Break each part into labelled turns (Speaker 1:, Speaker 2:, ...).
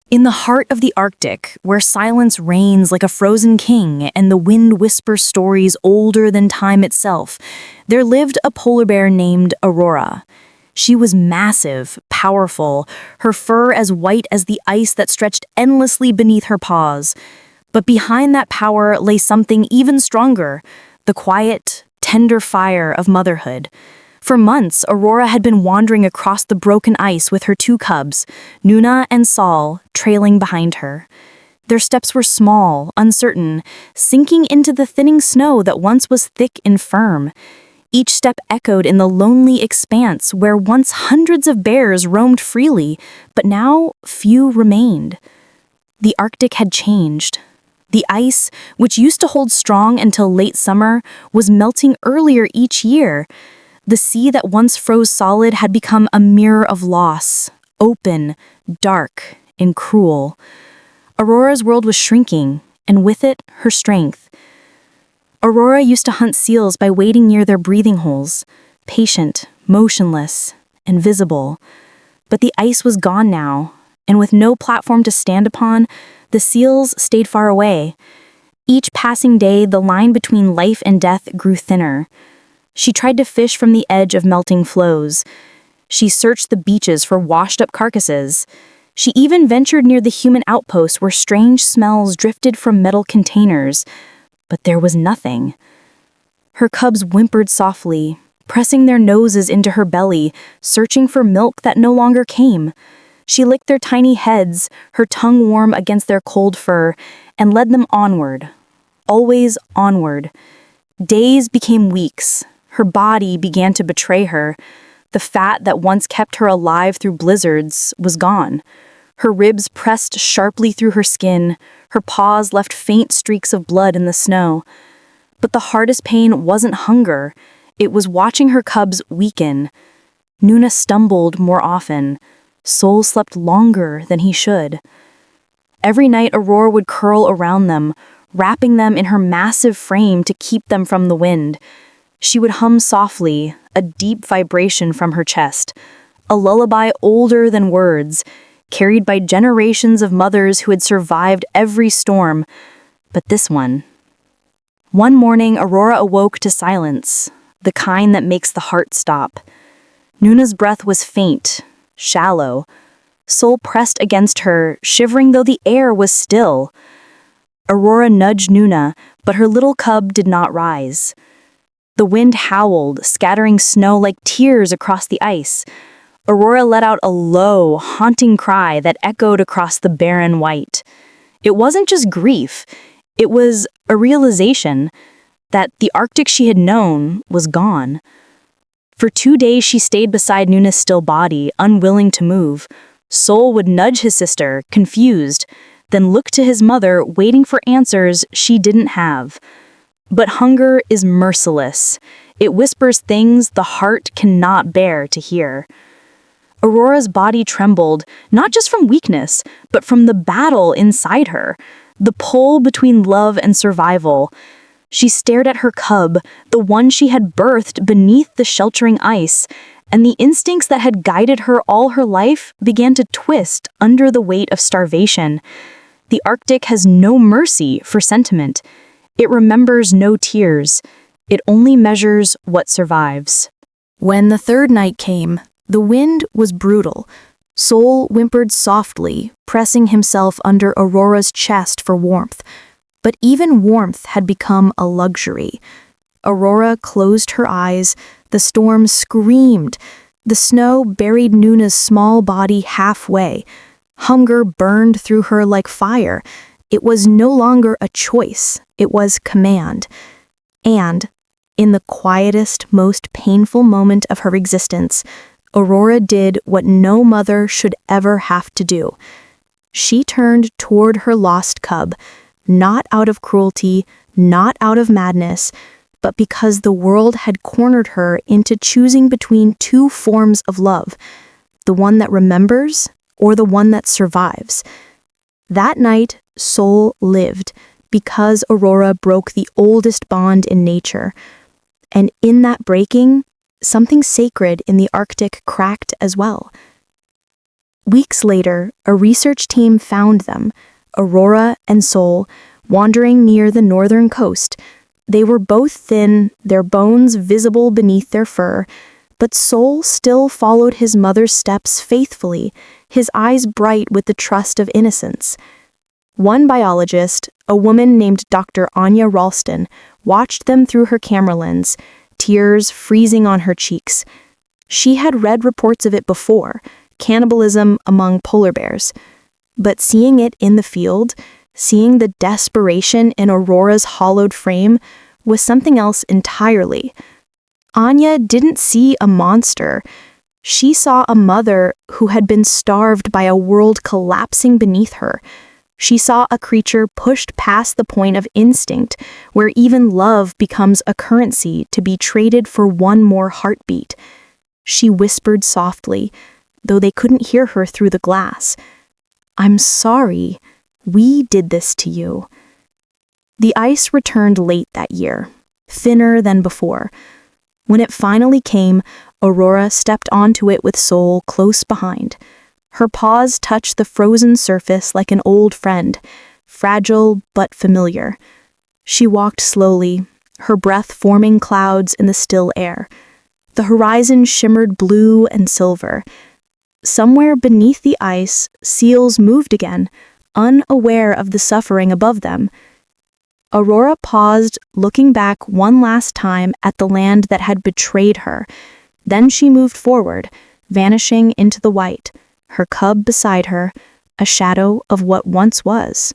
Speaker 1: In the heart of the Arctic, where silence reigns like a frozen king and the wind whispers stories older than time itself, there lived a polar bear named Aurora. She was massive, powerful, her fur as white as the ice that stretched endlessly beneath her paws. But behind that power lay something even stronger, the quiet, tender fire of motherhood. For months, Aurora had been wandering across the broken ice with her two cubs, Nuna and Sol, trailing behind her. Their steps were small, uncertain, sinking into the thinning snow that once was thick and firm. Each step echoed in the lonely expanse where once hundreds of bears roamed freely, but now few remained. The Arctic had changed. The ice, which used to hold strong until late summer, was melting earlier each year. The sea that once froze solid had become a mirror of loss, open, dark, and cruel. Aurora's world was shrinking, and with it, her strength. Aurora used to hunt seals by waiting near their breathing holes, patient, motionless, and visible. But the ice was gone now, and with no platform to stand upon, the seals stayed far away. Each passing day, the line between life and death grew thinner. She tried to fish from the edge of melting floes. She searched the beaches for washed-up carcasses. She even ventured near the human outposts where strange smells drifted from metal containers. But there was nothing. Her cubs whimpered softly, pressing their noses into her belly, searching for milk that no longer came. She licked their tiny heads, her tongue warm against their cold fur, and led them onward. Always onward. Days became weeks. Her body began to betray her. The fat that once kept her alive through blizzards was gone. Her ribs pressed sharply through her skin. Her paws left faint streaks of blood in the snow. But the hardest pain wasn't hunger. It was watching her cubs weaken. Nuna stumbled more often. Sol slept longer than he should. Every night Aurora would curl around them, wrapping them in her massive frame to keep them from the wind. She would hum softly, a deep vibration from her chest, a lullaby older than words, carried by generations of mothers who had survived every storm. But this one. One morning, Aurora awoke to silence, the kind that makes the heart stop. Nuna's breath was faint, shallow. Sol pressed against her, shivering though the air was still. Aurora nudged Nuna, but her little cub did not rise. The wind howled, scattering snow like tears across the ice. Aurora let out a low, haunting cry that echoed across the barren white. It wasn't just grief. It was a realization that the Arctic she had known was gone. For 2 days she stayed beside Nuna's still body, unwilling to move. Sol would nudge his sister, confused, then look to his mother, waiting for answers she didn't have. But hunger is merciless. It whispers things the heart cannot bear to hear. Aurora's body trembled, not just from weakness, but from the battle inside her, the pull between love and survival. She stared at her cub, the one she had birthed beneath the sheltering ice, and the instincts that had guided her all her life began to twist under the weight of starvation. The Arctic has no mercy for sentiment. It remembers no tears. It only measures what survives. When the third night came, the wind was brutal. Sol whimpered softly, pressing himself under Aurora's chest for warmth. But even warmth had become a luxury. Aurora closed her eyes. The storm screamed. The snow buried Nuna's small body halfway. Hunger burned through her like fire. It was no longer a choice. It was command. And, in the quietest, most painful moment of her existence, Aurora did what no mother should ever have to do. She turned toward her lost cub, not out of cruelty, not out of madness, but because the world had cornered her into choosing between two forms of love, the one that remembers or the one that survives. That night, Sol lived because Aurora broke the oldest bond in nature. And in that breaking, something sacred in the Arctic cracked as well. Weeks later, a research team found them, Aurora and Sol, wandering near the northern coast. They were both thin, their bones visible beneath their fur, but Sol still followed his mother's steps faithfully, his eyes bright with the trust of innocence. One biologist, a woman named Dr. Anya Ralston, watched them through her camera lens, tears freezing on her cheeks. She had read reports of it before, cannibalism among polar bears. But seeing it in the field, seeing the desperation in Aurora's hollowed frame, was something else entirely. Anya didn't see a monster. She saw a mother who had been starved by a world collapsing beneath her. She saw a creature pushed past the point of instinct, where even love becomes a currency to be traded for one more heartbeat. She whispered softly, though they couldn't hear her through the glass, "I'm sorry. We did this to you." The ice returned late that year, thinner than before. When it finally came, Aurora stepped onto it with Sol close behind. Her paws touched the frozen surface like an old friend, fragile but familiar. She walked slowly, her breath forming clouds in the still air. The horizon shimmered blue and silver. Somewhere beneath the ice, seals moved again, unaware of the suffering above them. Aurora paused, looking back one last time at the land that had betrayed her. Then she moved forward, vanishing into the white, her cub beside her, a shadow of what once was.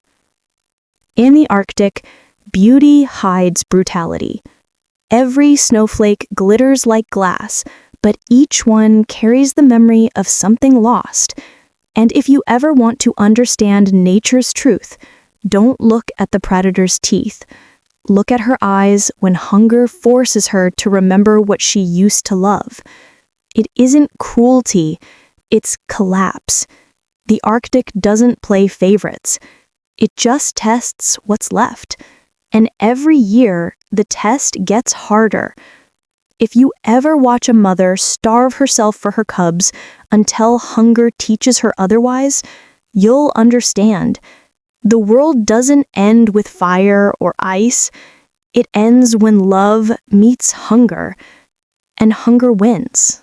Speaker 1: In the Arctic, beauty hides brutality. Every snowflake glitters like glass, but each one carries the memory of something lost. And if you ever want to understand nature's truth, don't look at the predator's teeth. Look at her eyes when hunger forces her to remember what she used to love. It isn't cruelty, it's collapse. The Arctic doesn't play favorites. It just tests what's left. And every year, the test gets harder. If you ever watch a mother starve herself for her cubs until hunger teaches her otherwise, you'll understand. The world doesn't end with fire or ice. It ends when love meets hunger, and hunger wins.